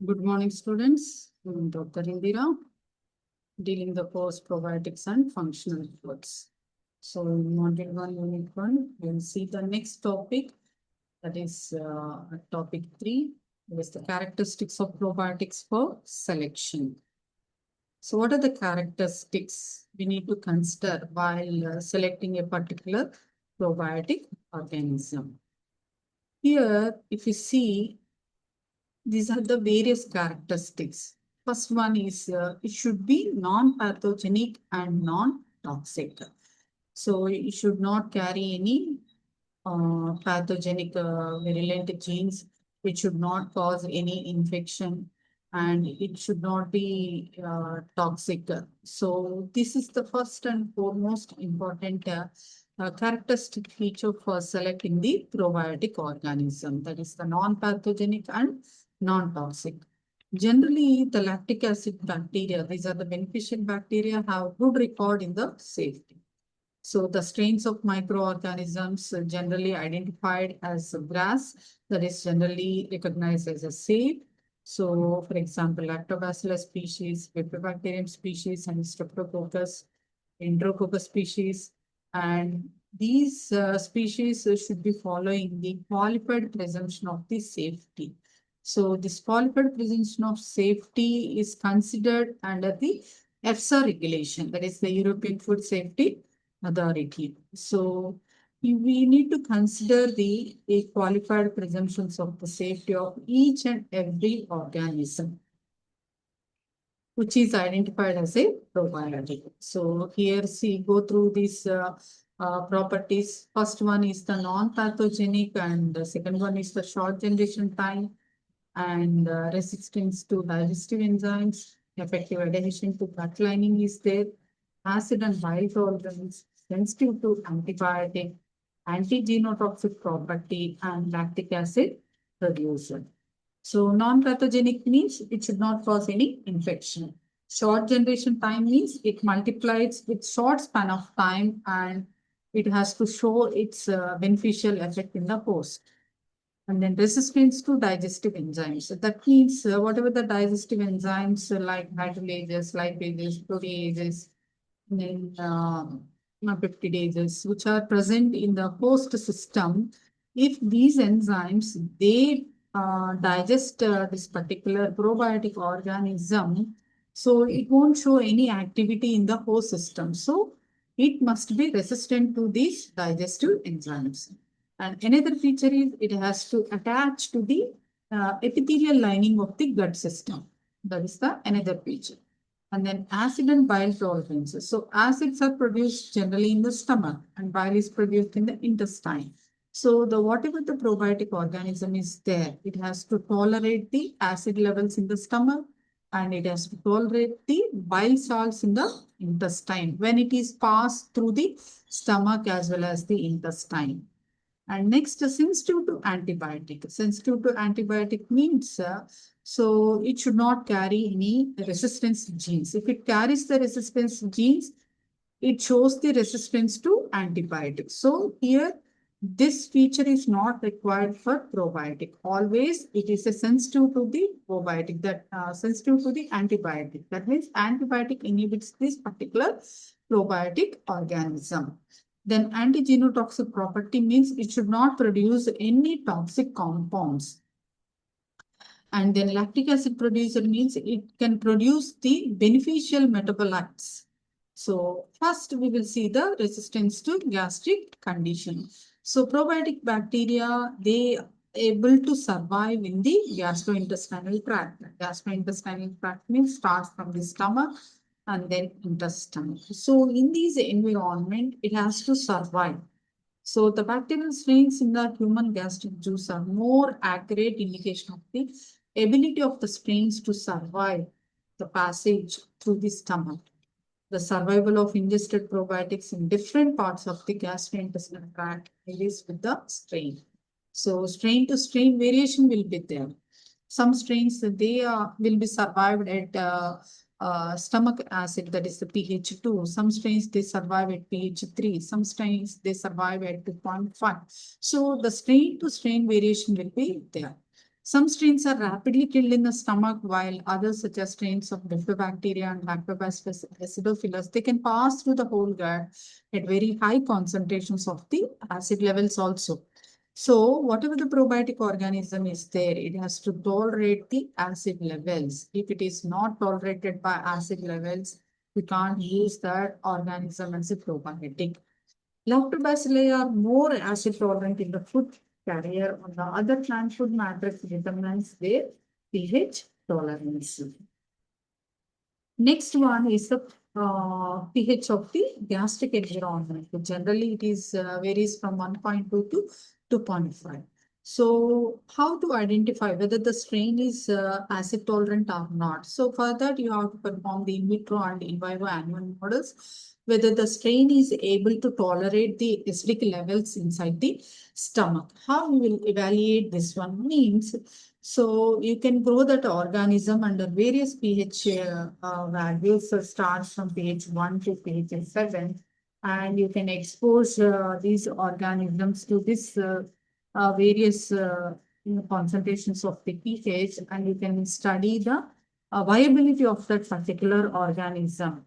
Good morning, students. I'm Dr. Indira, dealing the course probiotics and functional foods. So, in module 1, unit 1, we'll see the next topic, that is topic 3, that is the characteristics of probiotics for selection. So, what are the characteristics we need to consider while selecting a particular probiotic organism? Here, if you see, these are the various characteristics. First one is it should be non-pathogenic and non-toxic. So it should not carry any pathogenic virulent genes. It should not cause any infection and it should not be toxic. So this is the first and foremost important characteristic feature for selecting the probiotic organism, that is the non-pathogenic and non-toxic. Generally, the lactic acid bacteria, these are the beneficial bacteria, have good record in the safety. So the strains of microorganisms generally identified as grass, that is generally recognized as a safe. So, for example, Lactobacillus species, Bifidobacterium species, and Streptococcus, Enterococcus species, and these species should be following the qualified presumption of the safety. So, this qualified presumption of safety is considered under the EFSA regulation, that is the European Food Safety Authority. So, we need to consider the qualified presumptions of the safety of each and every organism which is identified as a probiotic. So here, see, go through these properties. First one is the non-pathogenic, and the second one is the short generation time, and resistance to digestive enzymes, effective adhesion to gut lining is there, acid and bile tolerance, sensitive to antibiotic, anti-genotoxic property, and lactic acid producer. So non-pathogenic means it should not cause any infection. Short generation time means it multiplies with short span of time and it has to show its beneficial effect in the host. And then resistance to digestive enzymes. So that means whatever the digestive enzymes like hydrolases, lipases, proteases, then peptidases, which are present in the host system, if these enzymes, they digest this particular probiotic organism, so it won't show any activity in the host system. So it must be resistant to these digestive enzymes. And another feature is it has to attach to the epithelial lining of the gut system. That is the another feature. And then acid and bile tolerances. So acids are produced generally in the stomach and bile is produced in the intestine. So the whatever the probiotic organism is there, it has to tolerate the acid levels in the stomach and it has to tolerate the bile salts in the intestine when it is passed through the stomach as well as the intestine. And next, sensitive to antibiotic. Sensitive to antibiotic means so it should not carry any resistance genes. If it carries the resistance genes, it shows the resistance to antibiotics. So here, this feature is not required for probiotic. Always it is a sensitive to the probiotic, that sensitive to the antibiotic. That means antibiotic inhibits this particular probiotic organism. Then anti-genotoxic property means it should not produce any toxic compounds. And then lactic acid producer means it can produce the beneficial metabolites. So first we will see the resistance to gastric condition. So probiotic bacteria, they are able to survive in the gastrointestinal tract. Gastrointestinal tract means starts from the stomach and then intestine. So in this environment, it has to survive. So the bacterial strains in the human gastric juice are more accurate indication of the ability of the strains to survive the passage through the stomach. The survival of ingested probiotics in different parts of the gastrointestinal tract varies with the strain. So strain to strain variation will be there. Some strains, they will be survived at stomach acid, that is the pH 2. Some strains, they survive at pH 3. Some strains, they survive at 2.5. So the strain to strain variation will be there. Some strains are rapidly killed in the stomach, while others, such as strains of bifidobacteria and lactobacillus acidophilus, they can pass through the whole gut at very high concentrations of the acid levels also. So whatever the probiotic organism is there, it has to tolerate the acid levels. If it is not tolerated by acid levels, we can't use that organism as a probiotic. Lactobacilli are more acid tolerant in the food carrier. On the other plant food matrix determines their pH tolerance. Next one is the pH of the gastric environment. Generally, it is varies from 1.2 to 2.5. So, how to identify whether the strain is acid tolerant or not? So, for that, you have to perform the in vitro and in vivo animal models, whether the strain is able to tolerate the acidic levels inside the stomach. How we will evaluate this one means, so you can grow that organism under various pH values, starts from pH 1 to pH 7, and you can expose these organisms to this various concentrations of the pH, and you can study the viability of that particular organism.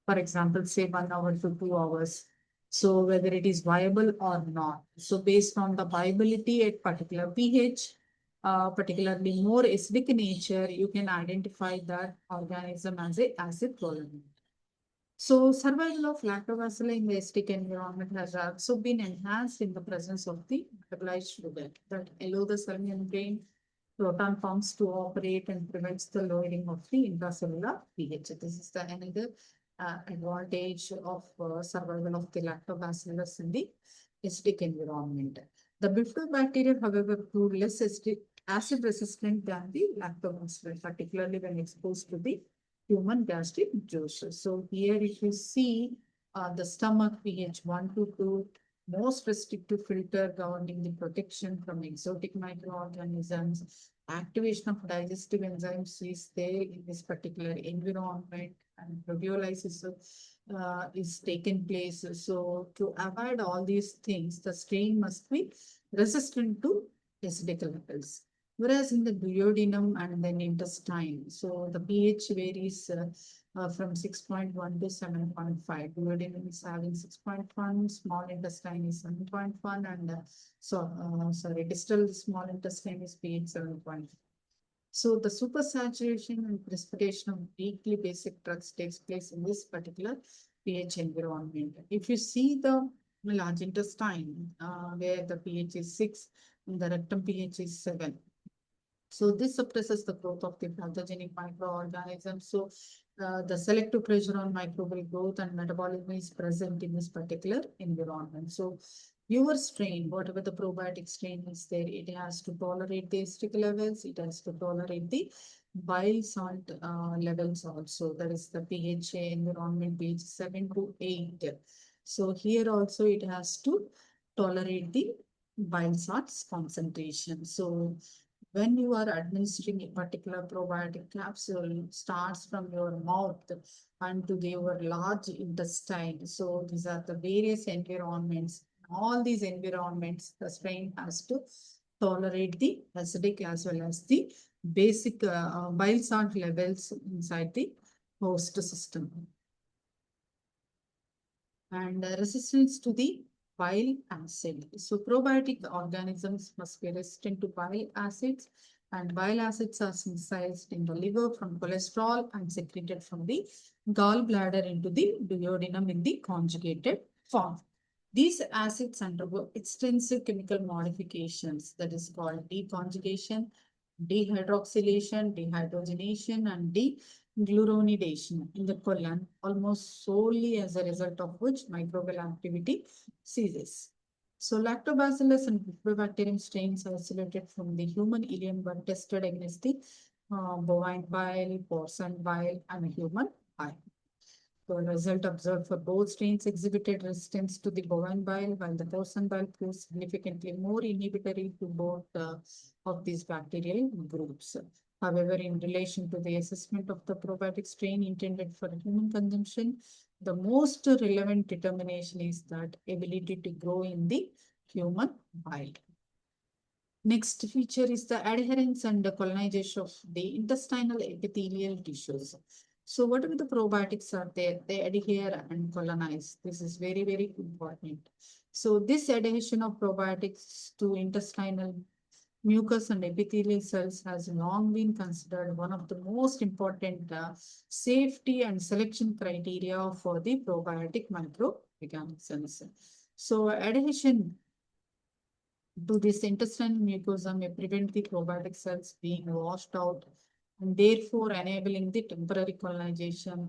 For example, say 1 hour to 2 hours. So whether it is viable or not. So based on the viability at particular pH, particularly more acidic nature, you can identify that organism as a acid tolerant. So survival of lactobacilli in the acidic environment has also been enhanced in the presence of the metabolized sugar that allow the cell membrane proton pumps to operate and prevents the lowering of the intracellular pH. This is the another advantage of survival of the lactobacillus in the acidic environment. The bifidobacteria, however, proved less acid resistant than the lactobacillus, particularly when exposed to the human gastric juices. So here if you see the stomach pH 1 to 2, most restrictive filter governing the protection from exotic microorganisms, activation of digestive enzymes is there in this particular environment, and proteolysis is taken place. So to avoid all these things, the strain must be resistant to acidic levels. Whereas in the duodenum and then intestine, so the pH varies from 6.1 to 7.5. Duodenum is having 6.1, small intestine is 7.1, and distal small intestine is pH 7.5. So the supersaturation and precipitation of weakly basic drugs takes place in this particular pH environment. If you see the large intestine, where the pH is 6, and the rectum pH is 7. So this suppresses the growth of the pathogenic microorganisms. So the selective pressure on microbial growth and metabolism is present in this particular environment. So your strain, whatever the probiotic strain is there, it has to tolerate the acidic levels. It has to tolerate the bile salt levels also. That is the pH environment pH 7 to 8. So here also it has to tolerate the bile salts concentration. So when you are administering a particular probiotic capsule, starts from your mouth and to your large intestine. So these are the various environments. All these environments, the strain has to tolerate the acidic as well as the basic bile salt levels inside the host system. And resistance to the bile acid. So probiotic organisms must be resistant to bile acids, and bile acids are synthesized in the liver from cholesterol and secreted from the gallbladder into the duodenum in the conjugated form. These acids undergo extensive chemical modifications that is called deconjugation, dehydroxylation, dehydrogenation, and deglucuronidation in the colon, almost solely as a result of which microbial activity ceases. So lactobacillus and bifidobacterium strains are isolated from the human ileum were tested against the bovine bile, porcine bile, and human bile. The result observed for both strains exhibited resistance to the bovine bile, while the porcine bile proved significantly more inhibitory to both of these bacterial groups. However, in relation to the assessment of the probiotic strain intended for human consumption, the most relevant determination is that ability to grow in the human bile. Next feature is the adherence and the colonization of the intestinal epithelial tissues. So whatever the probiotics are there, they adhere and colonize. This is very, very important. So this adhesion of probiotics to intestinal mucus and epithelial cells has long been considered one of the most important safety and selection criteria for the probiotic microorganisms. So adhesion to this intestinal mucosa may prevent the probiotic cells being washed out and therefore enabling the temporary colonization,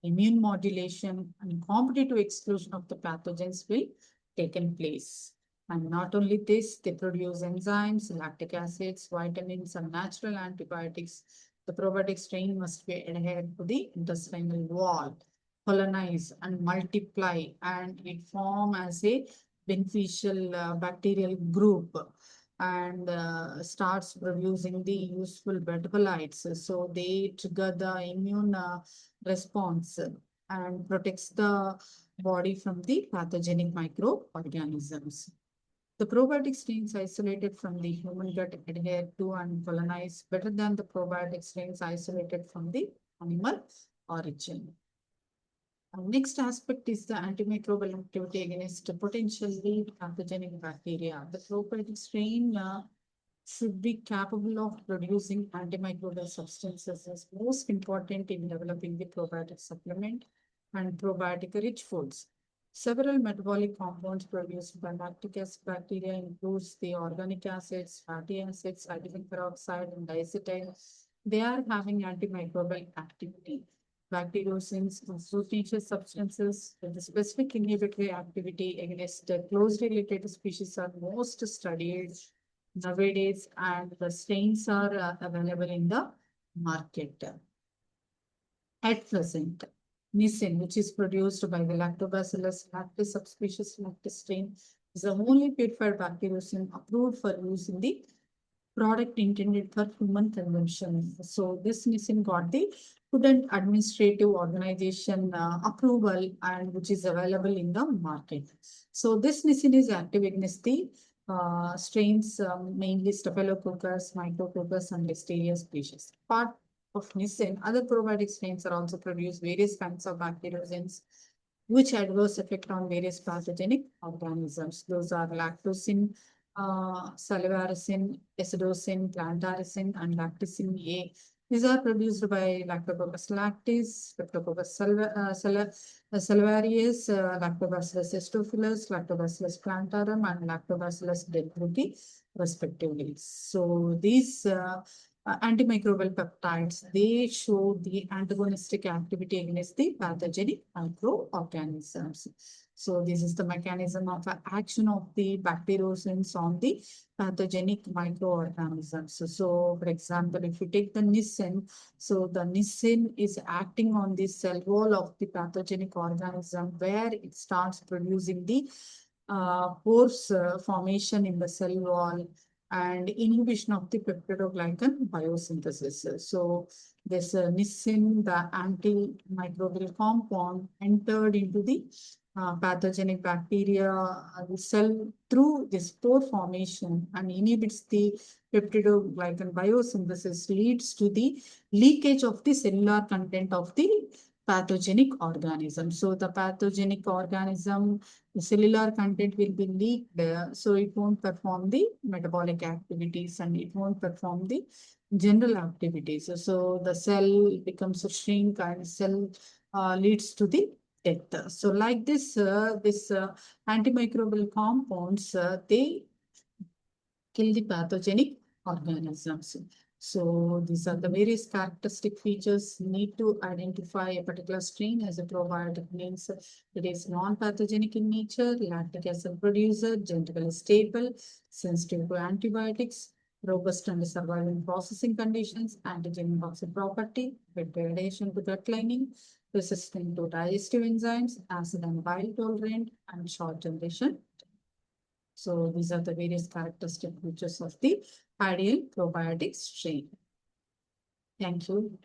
immune modulation, and competitive exclusion of the pathogens will taken place. And not only this, they produce enzymes, lactic acids, vitamins, and natural antibiotics. The probiotic strain must be adhered to the intestinal wall, colonize, and multiply, and it form as a beneficial bacterial group and starts producing the useful metabolites. So they trigger the immune response and protects the body from the pathogenic microorganisms. The probiotic strains isolated from the human gut adhere to and colonize better than the probiotic strains isolated from the animal origin. Next aspect is the antimicrobial activity against potentially pathogenic bacteria. The probiotic strain should be capable of producing antimicrobial substances as most important in developing the probiotic supplement and probiotic-rich foods. Several metabolic compounds produced by lactic acid bacteria includes the organic acids, fatty acids, hydrogen peroxide, and diacetyl. They are having antimicrobial activity. Bacteriocins are fruitaceous substances with a specific inhibitory activity against closely related species are most studied nowadays, and the strains are available in the market. At present, nisin, which is produced by the Lactobacillus lactis subspecies lactis strain, is the only purified bacteriocin approved for use in the product intended for human consumption. So this nisin got the Food and Administrative Organization approval and which is available in the market. So this nisin is active against the strains mainly Staphylococcus, Micrococcus, and Listeria species. Part of nisin, other probiotic strains are also produce various kinds of bacteriocins which adverse effect on various pathogenic organisms. Those are lactocin, salivarasin, acidocin, plantaricin, and lacticin A. These are produced by Lactococcus lactis, Lactococcus salivarius, Lactobacillus aestophilus, Lactobacillus plantarum, and Lactobacillus delbrueckii, respectively. So these antimicrobial peptides, they show the antagonistic activity against the pathogenic microorganisms. So this is the mechanism of action of the bacteriocins on the pathogenic microorganisms. So for example, if you take the nisin, so the nisin is acting on the cell wall of the pathogenic organism where it starts producing the pores formation in the cell wall and inhibition of the peptidoglycan biosynthesis. So this nisin, the antimicrobial compound, entered into the pathogenic bacteria cell through this pore formation and inhibits the peptidoglycan biosynthesis, leads to the leakage of the cellular content of the pathogenic organism. So the pathogenic organism, the cellular content will be leaked, so it won't perform the metabolic activities and it won't perform the general activities. So the cell becomes a shrink and cell leads to the death. So like this, antimicrobial compounds, they kill the pathogenic organisms. So these are the various characteristic features. Need to identify a particular strain as a probiotic means it is non-pathogenic in nature, lactic acid producer, genetically stable, sensitive to antibiotics, robust under survival processing conditions, antigen toxic property, with gradation to gut lining, resistant to digestive enzymes, acid and bile tolerant, and short generation. So these are the various characteristic features of the ideal probiotic strain. Thank you.